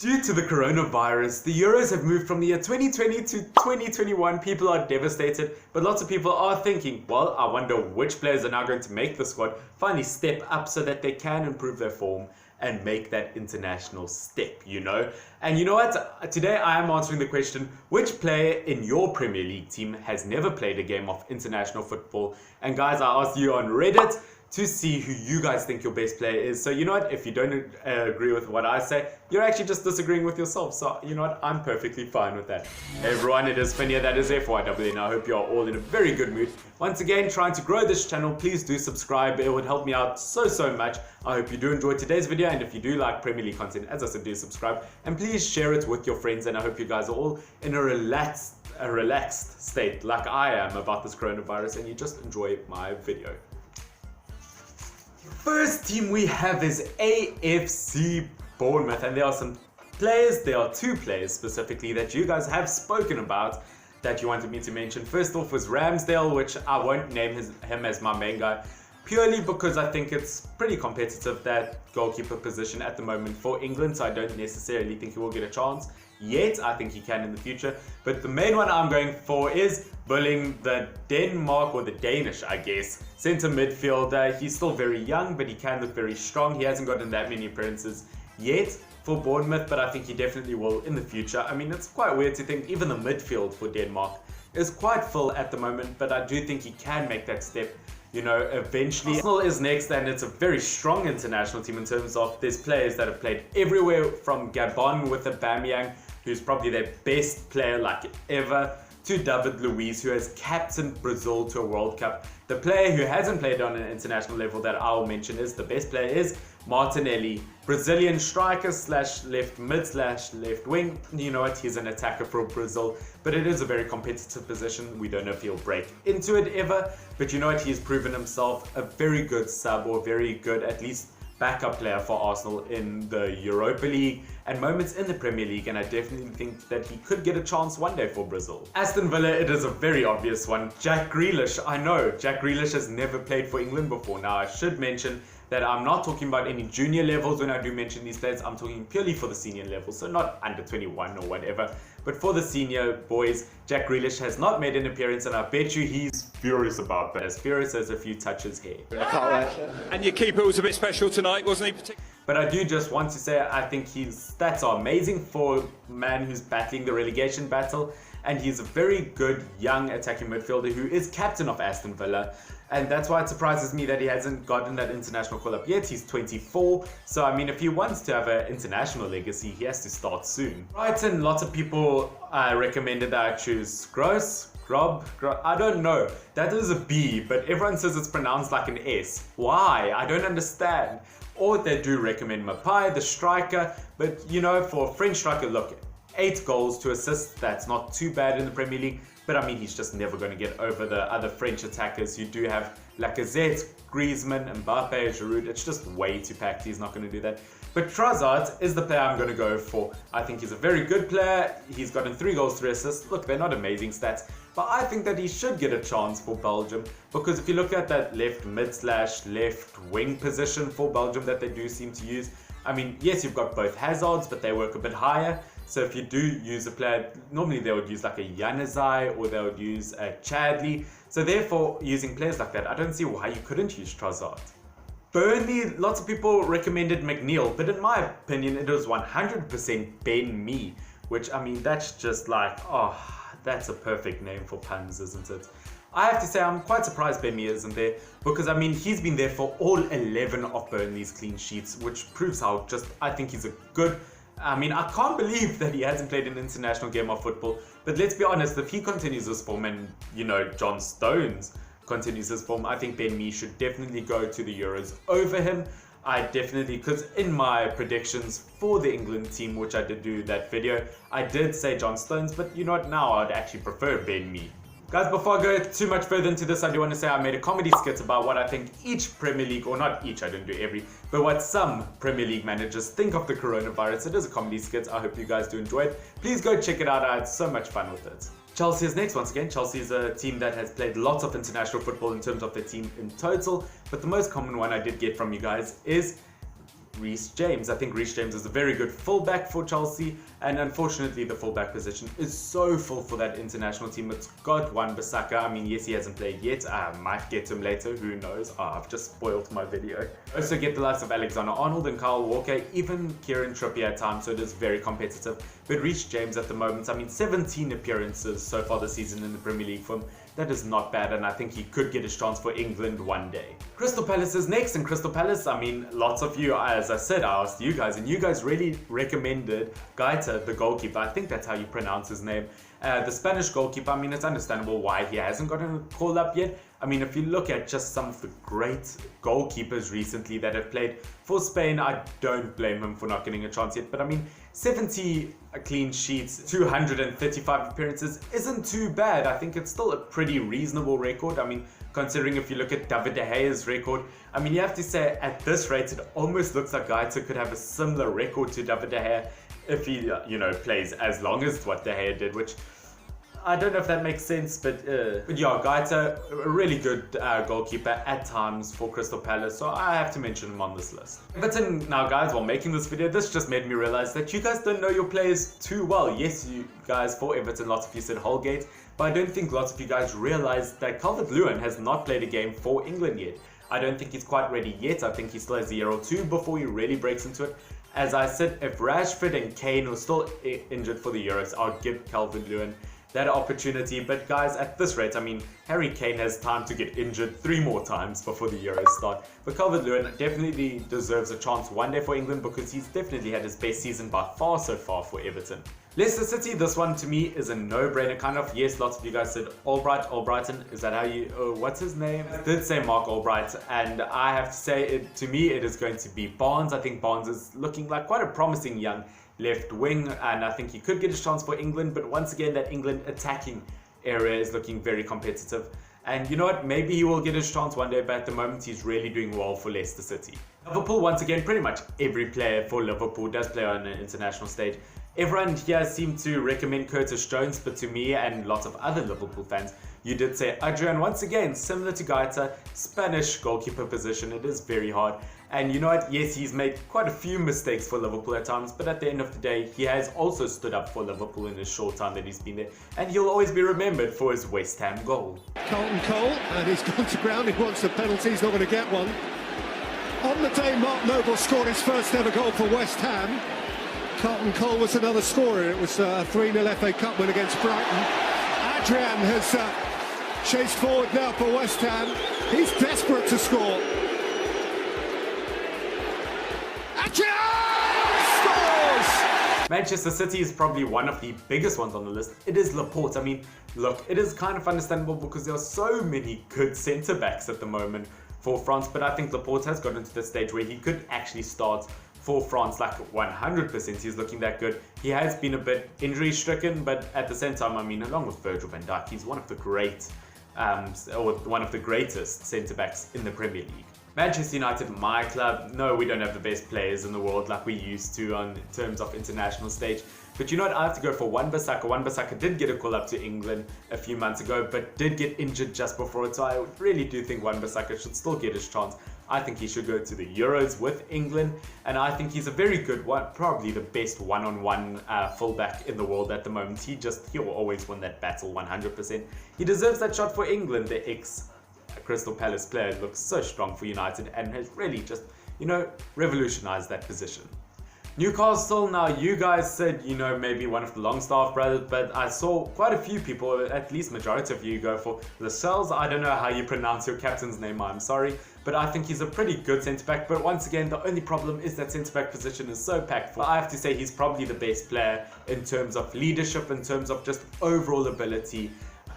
Due to the coronavirus, the Euros have moved from the year 2020 to 2021. People are devastated, but lots of people are thinking, well, I wonder which players are now going to make the squad, finally step up so that they can improve their form and make that international step, you know? And you know what? Today I am answering the question, which player in your Premier League team has never played a game of international football? And guys, I asked you on Reddit to see who you guys think your best player is. So you know what, if you don't agree with what I say, you're actually just disagreeing with yourself. So you know what, I'm perfectly fine with that. Hey everyone, it is Finn here, that is FYWN. I hope you are all in a very good mood. Once again, trying to grow this channel, please do subscribe. It would help me out so much. I hope you do enjoy today's video, and if you do like Premier League content, as I said, do subscribe. And please share it with your friends, and I hope you guys are all in a relaxed state like I am about this coronavirus, and you just enjoy my video. First team we have is AFC Bournemouth, and there are two players specifically that you guys have spoken about that you wanted me to mention. First off was Ramsdale, which I won't name him as my main guy, purely because I think it's pretty competitive, that goalkeeper position at the moment for England, so I don't necessarily think he will get a chance yet. I think he can in the future, but the main one I'm going for is Billing, the Denmark, or the Danish, I guess, centre midfielder. He's still very young, but he can look very strong. He hasn't gotten that many appearances yet for Bournemouth, but I think he definitely will in the future. I mean, it's quite weird to think even the midfield for Denmark is quite full at the moment, but I do think he can make that step, you know, eventually. Arsenal is next, and it's a very strong international team in terms of there's players that have played everywhere, from Gabon with Aubameyang, who's probably their best player like ever, to David Luiz, who has captained Brazil to a World Cup. The player who hasn't played on an international level that I'll mention is the best player is Martinelli, Brazilian striker slash left mid slash left wing. You know what, he's an attacker for Brazil, but it is a very competitive position. We don't know if he'll break into it ever, but you know what, he's proven himself a very good sub, or very good, at least, backup player for Arsenal in the Europa League and moments in the Premier League, and I definitely think that he could get a chance one day for Brazil. Aston Villa, it is a very obvious one. Jack Grealish. I know, Jack Grealish has never played for England before. Now, I should mention that I'm not talking about any junior levels when I do mention these players. I'm talking purely for the senior level, so not under 21 or whatever, but for the senior boys. Jack Grealish has not made an appearance, and I bet you he's furious about that. As furious as a few touches here. I can't wait. And your keeper was a bit special tonight, wasn't he? But I do just want to say I think his stats are amazing for a man who's battling the relegation battle, and he's a very good young attacking midfielder who is captain of Aston Villa. And that's why it surprises me that he hasn't gotten that international call-up yet. He's 24, so I mean, if he wants to have an international legacy, he has to start soon. Brighton, lots of people recommended that I choose Grob, I don't know. That is a B, but everyone says it's pronounced like an S. Why? I don't understand. Or they do recommend Mapai, the striker, but you know, for a French striker, look, 8 goals, 2 assists, that's not too bad in the Premier League. But I mean, he's just never going to get over the other French attackers. You do have Lacazette, Griezmann, Mbappe, Giroud. It's just way too packed. He's not going to do that. But Trossard is the player I'm going to go for. I think he's a very good player. He's gotten 3 goals, 3 assists. Look, they're not amazing stats, but I think that he should get a chance for Belgium, because if you look at that left mid slash left wing position for Belgium that they do seem to use, I mean, yes, you've got both Hazards, but they work a bit higher. So if you do use a player, normally they would use like a Januzaj, or they would use a Chadli. So therefore, using players like that, I don't see why you couldn't use Trossard. Burnley, lots of people recommended McNeil, but in my opinion, it was 100% Ben Mee, which, I mean, that's just like, oh, that's a perfect name for puns, isn't it? I have to say, I'm quite surprised Ben Mee isn't there, because I mean, he's been there for all 11 of Burnley's clean sheets, which proves how I think he's a good, I mean, I can't believe that he hasn't played an international game of football, but let's be honest, if he continues this form and, you know, John Stones continues this form, I think Ben Mee should definitely go to the Euros over him. I definitely, because in my predictions for the England team, which I did do that video, I did say John Stones, but you know what, now I'd actually prefer Ben Mee. Guys, before I go too much further into this, I do want to say I made a comedy skit about what I think each Premier League, or not each, I didn't do every, but what some Premier League managers think of the coronavirus. It is a comedy skit. I hope you guys do enjoy it. Please go check it out. I had so much fun with it. Chelsea is next once again. Chelsea is a team that has played lots of international football in terms of their team in total, but the most common one I did get from you guys is Reece James. I think Reece James is a very good fullback for Chelsea, and unfortunately the fullback position is so full for that international team. It's got Wan-Bissaka. I mean, yes, he hasn't played yet. I might get to him later, who knows. I've just spoiled my video. Also get the likes of Alexander-Arnold and Kyle Walker, even Kieran Trippier at times, so it is very competitive. But Reece James at the moment, I mean, 17 appearances so far this season in the Premier League for him. That is not bad, and I think he could get his chance for England one day. Crystal Palace is next, and Crystal Palace, I mean, lots of you, as I said, I asked you guys, and you guys really recommended Guaita, the goalkeeper. I think that's how you pronounce his name. The Spanish goalkeeper, I mean, it's understandable why he hasn't gotten a call up yet. I mean, if you look at just some of the great goalkeepers recently that have played for Spain, I don't blame him for not getting a chance yet. But I mean, 70 clean sheets, 235 appearances isn't too bad. I think it's still a pretty reasonable record. I mean, considering if you look at David De Gea's record, I mean, you have to say at this rate, it almost looks like Guaita could have a similar record to David De Gea if he, plays as long as what De Gea did, which I don't know if that makes sense, but yeah, Guaita, a really good goalkeeper at times for Crystal Palace, so I have to mention him on this list. Everton, now guys, while making this video, this just made me realize that you guys don't know your players too well. Yes, you guys, for Everton, lots of you said Holgate, but I don't think lots of you guys realize that Calvert-Lewin has not played a game for England yet. I don't think he's quite ready yet. I think he still has a year or two before he really breaks into it. As I said, if Rashford and Kane were still injured for the Euros, I'll give Calvert-Lewin that opportunity. But guys, at this rate, I mean, Harry Kane has time to get injured 3 more times before the Euros start. But Calvert-Lewin definitely deserves a chance one day for England because he's definitely had his best season by far so far for Everton. Leicester City, this one to me is a no-brainer kind of. Yes, lots of you guys said Albrighton, is that how you, what's his name? I did say Mark Albright, and I have to say, to me, it is going to be Barnes. I think Barnes is looking like quite a promising young left wing, and I think he could get a chance for England, but once again, that England attacking area is looking very competitive. And you know what, maybe he will get his chance one day, but at the moment he's really doing well for Leicester City. Liverpool, once again, pretty much every player for Liverpool does play on an international stage. Everyone here seemed to recommend Curtis Jones, but to me and lots of other Liverpool fans, you did say Adrian. Once again, similar to Guaita, Spanish goalkeeper position, it is very hard. And you know what, yes, he's made quite a few mistakes for Liverpool at times, but at the end of the day, he has also stood up for Liverpool in the short time that he's been there, and he'll always be remembered for his West Ham goal. Carlton Cole, and he's gone to ground, he wants a penalty, he's not going to get one. On the day Mark Noble scored his first ever goal for West Ham, Carlton Cole was another scorer. It was a 3-0 FA Cup win against Brighton. Adrian has chased forward now for West Ham. He's desperate to score. Adrian scores! Manchester City is probably one of the biggest ones on the list. It is Laporte. I mean, look, it is kind of understandable because there are so many good centre-backs at the moment for France, but I think Laporte has gotten to the stage where he could actually start for France like 100%. He's looking that good. He has been a bit injury stricken, but at the same time, I mean, along with Virgil van Dijk, he's one of the great, or one of the greatest centre-backs in the Premier League. Manchester United, my club. No, we don't have the best players in the world like we used to in terms of international stage. But you know what, I have to go for Wan-Bissaka. Wan-Bissaka did get a call up to England a few months ago, but did get injured just before it. So I really do think Wan-Bissaka should still get his chance. I think he should go to the Euros with England, and I think he's a very good one, probably the best one-on-one fullback in the world at the moment. He'll always win that battle 100%. He deserves that shot for England. The ex-Crystal Palace player looks so strong for United and has really just, revolutionized that position. Newcastle, now you guys said, maybe one of the Longstaff brothers, but I saw quite a few people, at least majority of you, go for Lascelles. I don't know how you pronounce your captain's name, I'm sorry, but I think he's a pretty good centre-back. But once again, the only problem is that centre-back position is so packed full. I have to say he's probably the best player in terms of leadership, in terms of just overall ability,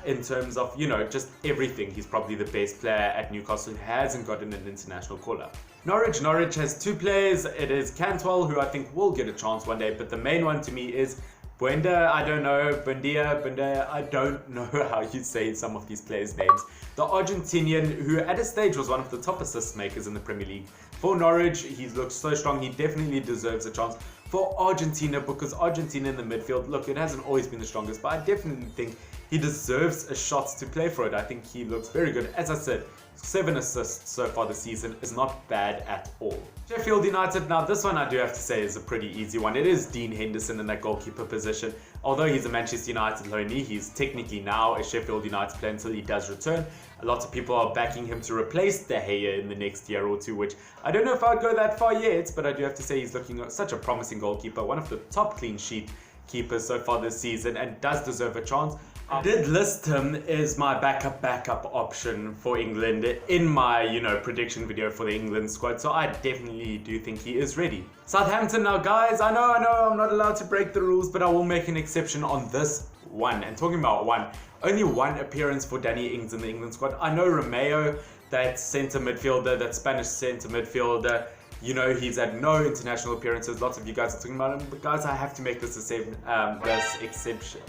in terms of, just everything. He's probably the best player at Newcastle who hasn't gotten an international call-up. Norwich has 2 players. It is Cantwell, who I think will get a chance one day, but the main one to me is Buendia. I don't know, Buendia, I don't know how you say some of these players' names. The Argentinian, who at a stage was one of the top assist makers in the Premier League. For Norwich, he looks so strong, he definitely deserves a chance. for Argentina, because Argentina in the midfield, look, it hasn't always been the strongest, but I definitely think he deserves a shot to play for it. I think he looks very good. As I said, 7 assists so far this season is not bad at all. Sheffield United, now this one I do have to say is a pretty easy one. It is Dean Henderson in that goalkeeper position. Although he's a Manchester United loanee, he's technically now a Sheffield United player until he does return. A lot of people are backing him to replace De Gea in the next year or two, which I don't know if I'd go that far yet, but I do have to say he's looking like such a promising goalkeeper, one of the top clean sheet keepers so far this season, and does deserve a chance. I did list him as my backup option for England in my, prediction video for the England squad, so I definitely do think he is ready. Southampton now, guys, I know I'm not allowed to break the rules, but I will make an exception on this one. And talking about one, only one appearance for Danny Ings in the England squad. I know Romeo, that centre midfielder, that Spanish centre midfielder, he's had no international appearances. Lots of you guys are talking about him, but guys, I have to make this exception.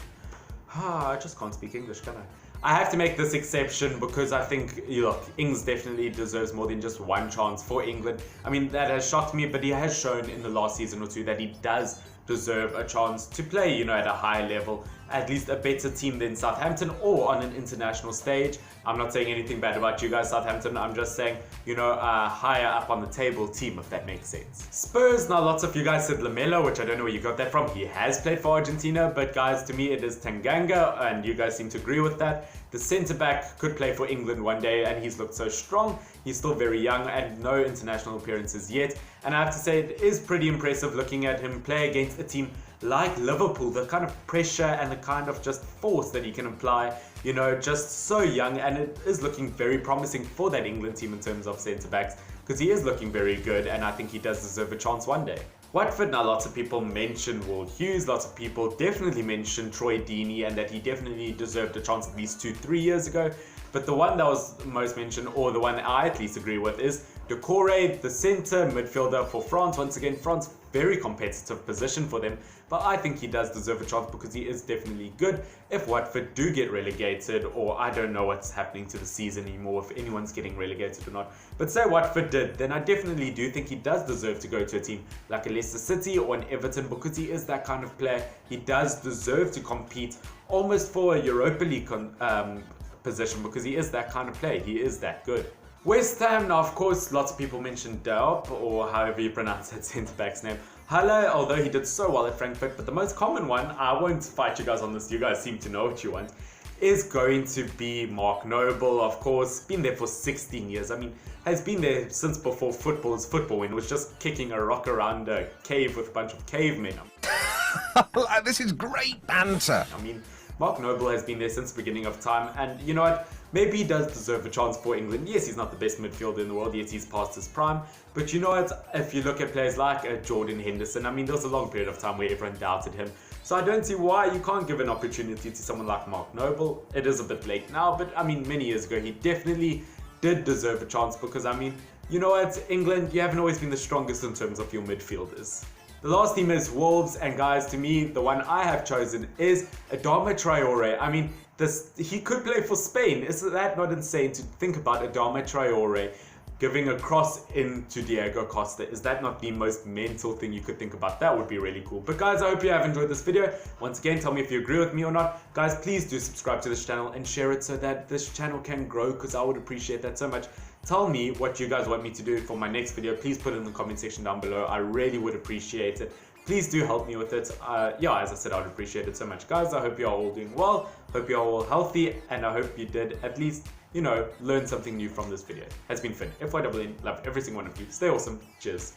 I just can't speak English, can I? I have to make this exception because I think, look, Ings definitely deserves more than just one chance for England. I mean, that has shocked me, but he has shown in the last season or two that he does deserve a chance to play, at a high level, at least a better team than Southampton or on an international stage. I'm not saying anything bad about you guys, Southampton. I'm just saying, a higher up on the table team, if that makes sense. Spurs, now lots of you guys said Lamela, which I don't know where you got that from. He has played for Argentina, but guys, to me it is Tanganga, and you guys seem to agree with that. The centre-back could play for England one day, and he's looked so strong. He's still very young and no international appearances yet. And I have to say, it is pretty impressive looking at him play against a team like Liverpool. The kind of pressure and the kind of just force that he can apply, just so young. And it is looking very promising for that England team in terms of centre-backs, because he is looking very good, and I think he does deserve a chance one day. Watford, now lots of people mentioned Will Hughes, lots of people definitely mentioned Troy Deeney, and that he definitely deserved a chance at least 2-3 years ago. But the one that was most mentioned, or the one I at least agree with, is Doucouré, the centre midfielder for France. Once again, France, very competitive position for them, but I think he does deserve a chance because he is definitely good. If Watford do get relegated, or I don't know what's happening to the season anymore, if anyone's getting relegated or not, but say Watford did, then I definitely do think he does deserve to go to a team like a Leicester City or an Everton, because he is that kind of player. He does deserve to compete almost for a Europa League position, because he is that kind of player. He is that good. West Ham, now of course, lots of people mentioned Diop, or however you pronounce that centre-back's name. Haller, although he did so well at Frankfurt, but the most common one, I won't fight you guys on this, you guys seem to know what you want, is going to be Mark Noble, of course. Been there for 16 years. I mean, has been there since before football was football, when it was just kicking a rock around a cave with a bunch of cavemen. This is great banter. I mean, Mark Noble has been there since the beginning of time, and you know what? Maybe he does deserve a chance for England. Yes, he's not the best midfielder in the world. Yes, he's past his prime. But you know what? If you look at players like Jordan Henderson, I mean, there was a long period of time where everyone doubted him. So I don't see why you can't give an opportunity to someone like Mark Noble. It is a bit late now, but I mean, many years ago, he definitely did deserve a chance, because I mean, you know what? England, you haven't always been the strongest in terms of your midfielders. The last team is Wolves, and guys, to me, the one I have chosen is Adama Traore. I mean, he could play for Spain. Isn't that not insane to think about Adama Traore giving a cross into Diego Costa? Is that not the most mental thing you could think about? That would be really cool. But guys, I hope you have enjoyed this video. Once again, tell me if you agree with me or not. Guys, please do subscribe to this channel and share it so that this channel can grow, because I would appreciate that so much. Tell me what you guys want me to do for my next video. Please put it in the comment section down below. I really would appreciate it. Please do help me with it. Yeah, as I said, I would appreciate it so much. Guys, I hope you are all doing well. Hope you are all healthy. And I hope you did at least, learn something new from this video. Has been fun. FYWN, love every single one of you. Stay awesome. Cheers.